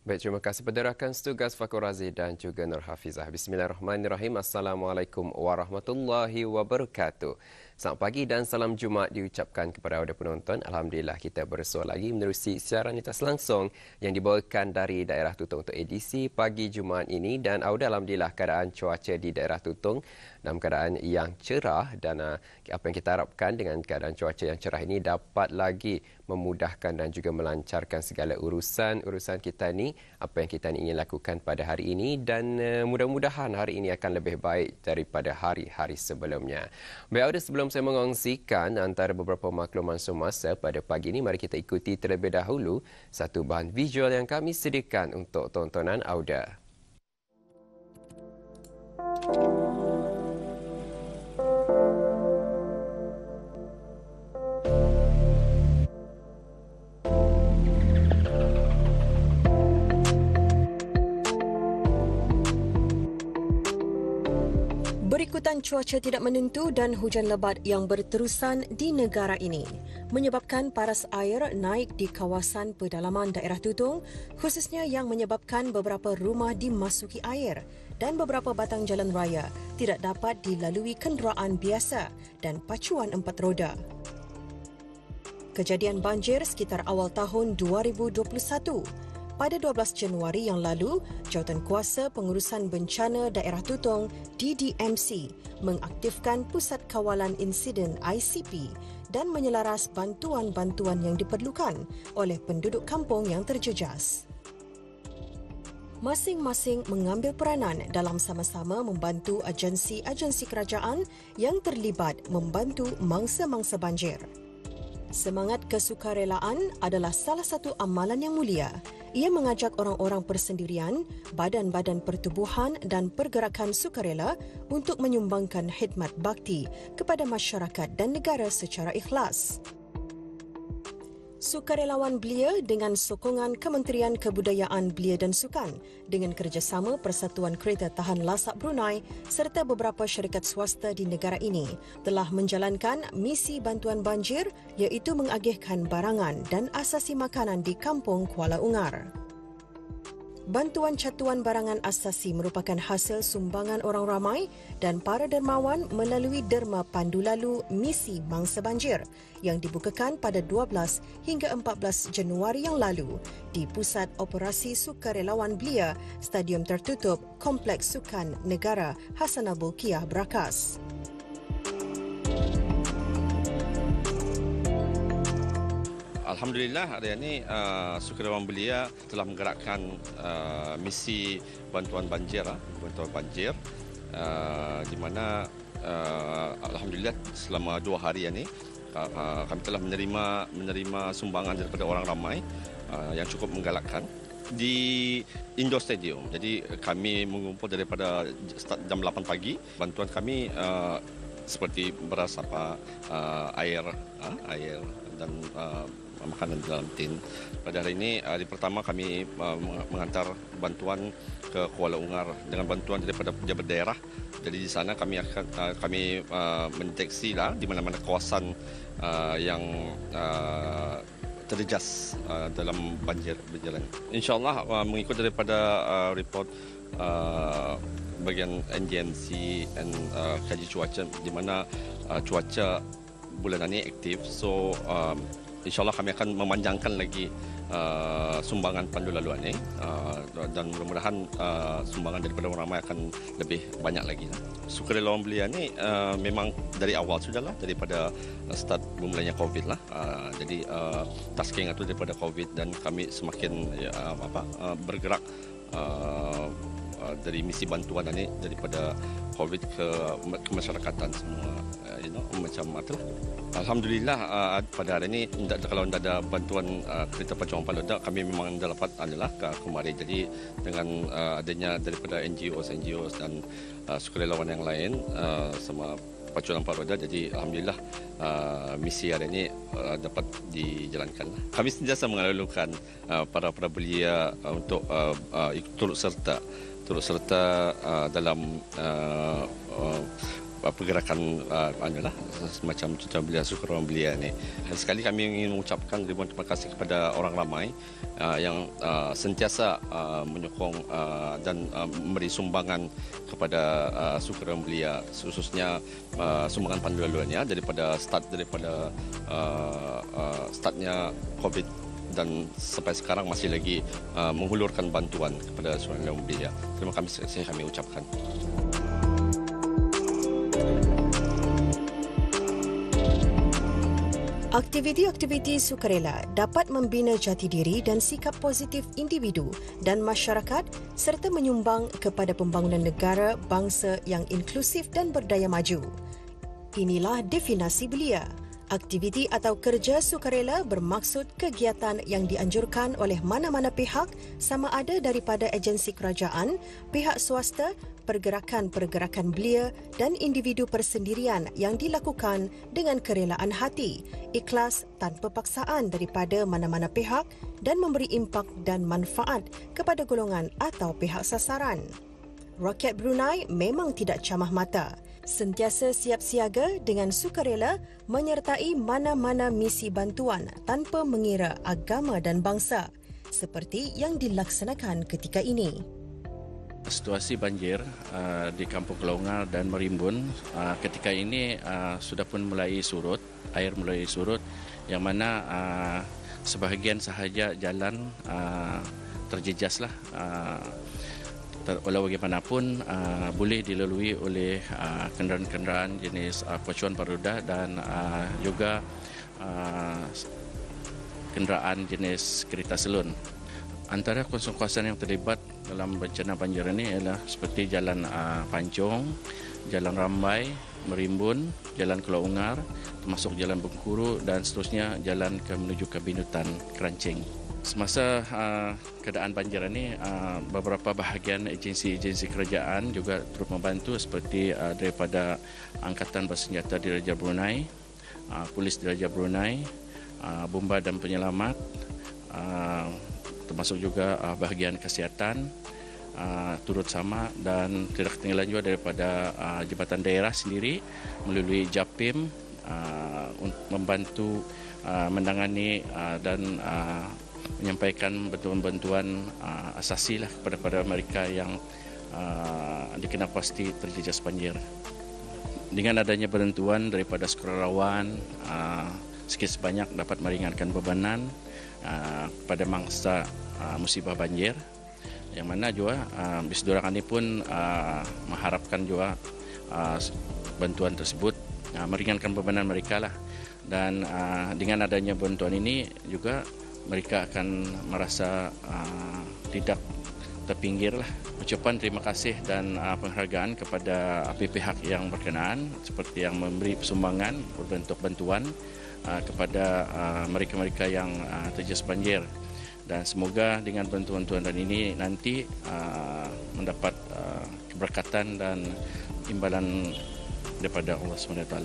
Baik, terima kasih kepada rakan setugas Fakur Razi dan juga Nur Hafizah. Bismillahirrahmanirrahim. Assalamualaikum warahmatullahi wabarakatuh. Selamat pagi dan salam Jumaat diucapkan kepada anda penonton. Alhamdulillah kita bersua lagi menerusi siaran lintas langsung yang dibawakan dari daerah Tutong untuk edisi pagi Jumaat ini. Dan alhamdulillah keadaan cuaca di daerah Tutong dalam keadaan yang cerah dan apa yang kita harapkan dengan keadaan cuaca yang cerah ini dapat lagi memudahkan dan juga melancarkan segala urusan kita ni, apa yang kita ingin lakukan pada hari ini, dan mudah-mudahan hari ini akan lebih baik daripada hari-hari sebelumnya. Baik, ada sebelum saya mengongsikan antara beberapa makluman semasa pada pagi ini, mari kita ikuti terlebih dahulu satu bahan visual yang kami sediakan untuk tontonan Auda. Berikutan cuaca tidak menentu dan hujan lebat yang berterusan di negara ini menyebabkan paras air naik di kawasan pedalaman daerah Tutong, khususnya yang menyebabkan beberapa rumah dimasuki air dan beberapa batang jalan raya tidak dapat dilalui kenderaan biasa dan pacuan empat roda. Kejadian banjir sekitar awal tahun 2021. Pada 12 Januari yang lalu, Jawatankuasa Pengurusan Bencana Daerah Tutong DDMC mengaktifkan Pusat Kawalan Insiden ICP dan menyelaras bantuan-bantuan yang diperlukan oleh penduduk kampung yang terjejas. Masing-masing mengambil peranan dalam sama-sama membantu agensi-agensi kerajaan yang terlibat membantu mangsa-mangsa banjir. Semangat kesukarelaan adalah salah satu amalan yang mulia. Ia mengajak orang-orang persendirian, badan-badan pertubuhan dan pergerakan sukarela untuk menyumbangkan khidmat bakti kepada masyarakat dan negara secara ikhlas. Sukarelawan belia dengan sokongan Kementerian Kebudayaan Belia dan Sukan dengan kerjasama Persatuan Kereta Tahan Lasak Brunei serta beberapa syarikat swasta di negara ini telah menjalankan misi bantuan banjir iaitu mengagihkan barangan dan asasi makanan di Kampung Kuala Ungar. Bantuan catuan barangan asasi merupakan hasil sumbangan orang ramai dan para dermawan melalui derma pandu lalu misi mangsa banjir yang dibukakan pada 12 hingga 14 Januari yang lalu di Pusat Operasi Sukarelawan Belia, Stadium Tertutup Kompleks Sukan Negara Hassanabul Kiah Brakas. Alhamdulillah hari ini Sukarelawan Belia telah menggerakkan misi bantuan banjir, di mana alhamdulillah selama 2 hari ini kami telah menerima sumbangan daripada orang ramai yang cukup menggalakkan di Indoor Stadium. Jadi kami mengumpul daripada start jam 8 pagi. Bantuan kami seperti beras, air dan makanan dalam tin. Pada hari ini, hari pertama kami mengantar bantuan ke Kuala Ungar dengan bantuan daripada pejabat daerah. Jadi di sana kami mendeteksi di mana-mana kawasan yang terjejas dalam banjir berjalan. InsyaAllah mengikut daripada report bagian NGMC dan kaji cuaca di mana cuaca bulan ini aktif. So InsyaAllah kami akan memanjangkan lagi sumbangan pandu laluan ini dan mudah-mudahan sumbangan daripada orang ramai akan lebih banyak lagi. Sukarelawan Belia ini memang dari awal sudahlah, daripada start bermulanya COVID lah. Jadi tasking itu daripada COVID dan kami semakin bergerak dari misi bantuan ini daripada COVID ke masyarakatan semua, macam itulah. Alhamdulillah pada hari ini kalau tidak ada bantuan kereta pacuan paluda, kami memang dah dapat adalah kemari. Jadi dengan adanya daripada NGOs dan sukarelawan yang lain sama pacuan empat roda, jadi alhamdulillah misi hari ini dapat dijalankan. Kami sentiasa mengalulukan para belia untuk turut serta dalam pergerakan semacam Cuti Belia Sukarelawan Belia ni. Sekali kami ingin mengucapkan ribuan terima kasih kepada orang ramai yang sentiasa menyokong dan memberi sumbangan kepada Sukarelawan Belia, khususnya sumbangan pandu-laluannya daripada startnya COVID dan sampai sekarang masih lagi menghulurkan bantuan kepada Sukarelawan Belia. Terima kasih kami ucapkan. Aktiviti-aktiviti sukarela dapat membina jati diri dan sikap positif individu dan masyarakat serta menyumbang kepada pembangunan negara bangsa yang inklusif dan berdaya maju. Inilah definisi belia. Aktiviti atau kerja sukarela bermaksud kegiatan yang dianjurkan oleh mana-mana pihak sama ada daripada agensi kerajaan, pihak swasta, pergerakan-pergerakan belia dan individu persendirian yang dilakukan dengan kerelaan hati, ikhlas tanpa paksaan daripada mana-mana pihak dan memberi impak dan manfaat kepada golongan atau pihak sasaran. Rakyat Brunei memang tidak camah mata, sentiasa siap siaga dengan sukarela menyertai mana-mana misi bantuan tanpa mengira agama dan bangsa, seperti yang dilaksanakan ketika ini. Situasi banjir di Kampung Kelongar dan Merimbun ketika ini sudah pun mulai surut, air mulai surut, yang mana sebahagian sahaja jalan terjejaslah. Walau bagaimanapun boleh dilalui oleh kenderaan-kenderaan jenis pacuan paruda dan juga kenderaan jenis kereta selun. Antara kawasan-kawasan yang terlibat dalam bencana banjir ini ialah seperti Jalan Pancong, Jalan Rambai, Merimbun, Jalan Kelongar, termasuk Jalan Bengkuru dan seterusnya jalan menuju ke Binutan, Kerancing. Semasa keadaan banjir ini, beberapa bahagian agensi-agensi kerajaan juga turut membantu seperti daripada Angkatan Bersenjata Diraja Brunei, Polis Diraja Brunei, Bomba dan Penyelamat, termasuk juga bahagian kesihatan turut sama, dan tidak ketinggalan juga daripada Jabatan Daerah sendiri melalui JAPIM untuk membantu menangani dan menyampaikan bantuan-bantuan asasi lah kepada mereka yang dikenal pasti terjejas banjir. Dengan adanya bantuan daripada sukarelawan, sikit sebanyak dapat meringankan bebanan pada mangsa musibah banjir, yang mana juga bisdorang ini pun mengharapkan juga bantuan tersebut meringankan bebanan mereka lah, dan dengan adanya bantuan ini juga mereka akan merasa tidak terpinggir lah. Ucapan terima kasih dan penghargaan kepada pihak yang berkenaan seperti yang memberi sumbangan berbentuk bantuan kepada mereka-mereka yang terjejas banjir, dan semoga dengan bantuan-bantuan ini nanti mendapat keberkatan dan imbalan daripada Allah SWT.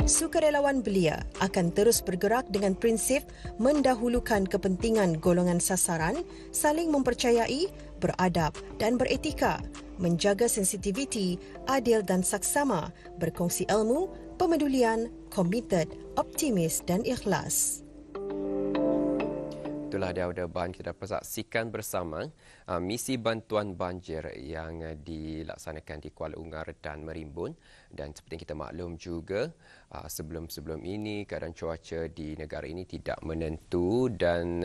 Sukarelawan belia akan terus bergerak dengan prinsip mendahulukan kepentingan golongan sasaran, saling mempercayai, beradab dan beretika, menjaga sensitiviti, adil dan saksama, berkongsi ilmu, pemedulian, komited, optimis dan ikhlas. Itulah dia Ban, kita dapat saksikan bersama misi bantuan banjir yang dilaksanakan di Kuala Ungar dan Merimbun. Dan seperti yang kita maklum juga, sebelum-sebelum ini keadaan cuaca di negara ini tidak menentu, dan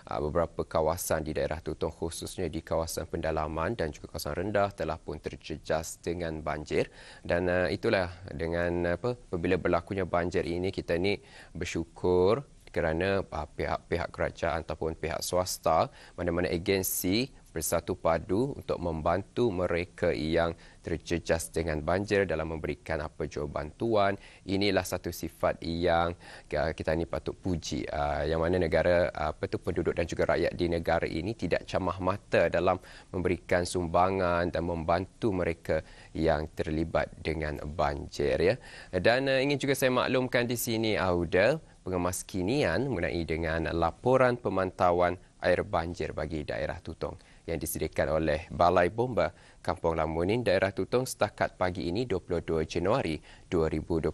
beberapa kawasan di daerah Tutong, khususnya di kawasan pendalaman dan juga kawasan rendah, telah pun terjejas dengan banjir. Dan itulah dengan apabila berlakunya banjir ini, kita ni bersyukur kerana pihak-pihak kerajaan ataupun pihak swasta, mana-mana agensi bersatu padu untuk membantu mereka yang terjejas dengan banjir dalam memberikan apa jua bantuan. Inilah satu sifat yang kita ni patut puji, yang mana negara penduduk dan juga rakyat di negara ini tidak camah mata dalam memberikan sumbangan dan membantu mereka yang terlibat dengan banjir, ya. Dan ingin juga saya maklumkan di sini, Auda, pengemas kinian mengenai dengan laporan pemantauan air banjir bagi daerah Tutong yang disediakan oleh Balai Bomba Kampung Lamunin daerah Tutong setakat pagi ini 22 Januari 2021.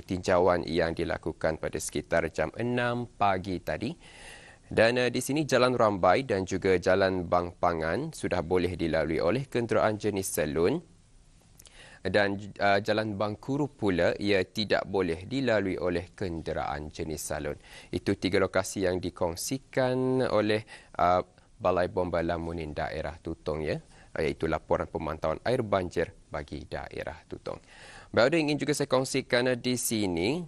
Tinjauan yang dilakukan pada sekitar jam 6 pagi tadi. Dan di sini Jalan Rambai dan juga Jalan Bang Pangan sudah boleh dilalui oleh kenderaan jenis selun. Dan Jalan Bangkuru pula ia tidak boleh dilalui oleh kenderaan jenis salon. Itu 3 lokasi yang dikongsikan oleh Balai Bomba Lamunin daerah Tutong, ya, iaitu laporan pemantauan air banjir bagi daerah Tutong. Baik, ingin juga saya kongsikan di sini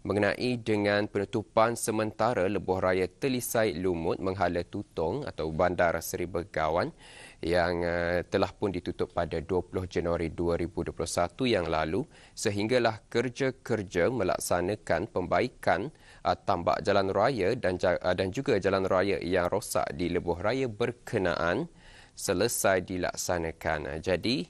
mengenai dengan penutupan sementara lebuh raya Telisai Lumut menghala Tutong atau Bandar Seri Begawan yang telah pun ditutup pada 20 Januari 2021 yang lalu, sehinggalah kerja-kerja melaksanakan pembaikan tambak jalan raya dan juga jalan raya yang rosak di lebuh raya berkenaan selesai dilaksanakan. Jadi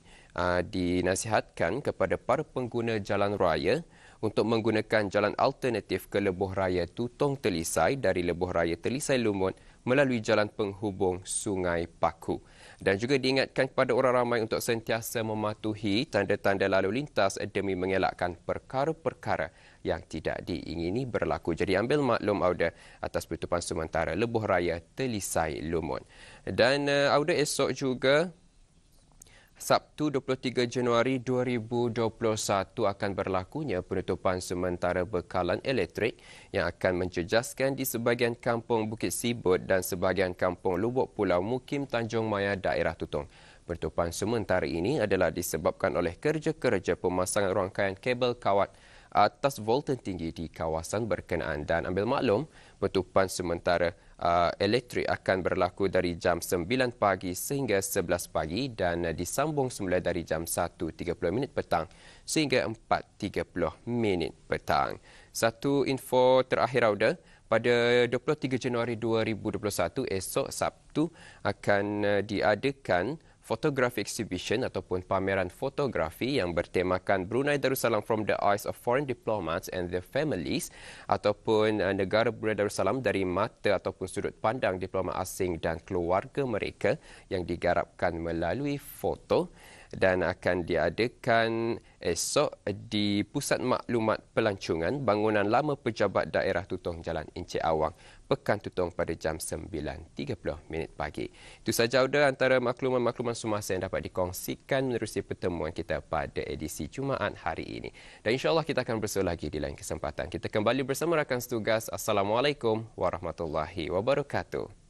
dinasihatkan kepada para pengguna jalan raya untuk menggunakan jalan alternatif ke lebuh raya Tutong Telisai dari lebuh raya Telisai Lumut melalui jalan penghubung Sungai Paku. Dan juga diingatkan kepada orang ramai untuk sentiasa mematuhi tanda-tanda lalu lintas demi mengelakkan perkara-perkara yang tidak diingini berlaku. Jadi ambil maklum Auda atas penutupan sementara lebuh raya Telisai Lumut. Dan Auda esok juga Sabtu 23 Januari 2021 akan berlakunya penutupan sementara bekalan elektrik yang akan menjejaskan di sebahagian kampung Bukit Sibut dan sebahagian kampung Lubuk Pulau Mukim Tanjung Maya daerah Tutong. Penutupan sementara ini adalah disebabkan oleh kerja-kerja pemasangan rangkaian kabel kawat atas volten tinggi di kawasan berkenaan. Dan ambil maklum, penutupan sementara elektrik akan berlaku dari jam 9 pagi sehingga 11 pagi dan disambung semula dari jam 1.30 petang sehingga 4.30 petang. Satu info terakhir Auda, pada 23 Januari 2021 esok Sabtu akan diadakan Photography Exhibition ataupun pameran fotografi yang bertemakan Brunei Darussalam from the Eyes of Foreign Diplomats and Their Families ataupun negara Brunei Darussalam dari mata ataupun sudut pandang diplomat asing dan keluarga mereka yang digarapkan melalui foto dan akan diadakan esok di Pusat Maklumat Pelancongan Bangunan Lama Pejabat Daerah Tutong Jalan Encik Awang, Pekan Tutong pada jam 9.30 pagi. Itu saja Auda antara makluman-makluman semasa yang dapat dikongsikan menerusi pertemuan kita pada edisi Jumaat hari ini. Dan insya-Allah kita akan bersua lagi di lain kesempatan. Kita kembali bersama rakan setugas. Assalamualaikum warahmatullahi wabarakatuh.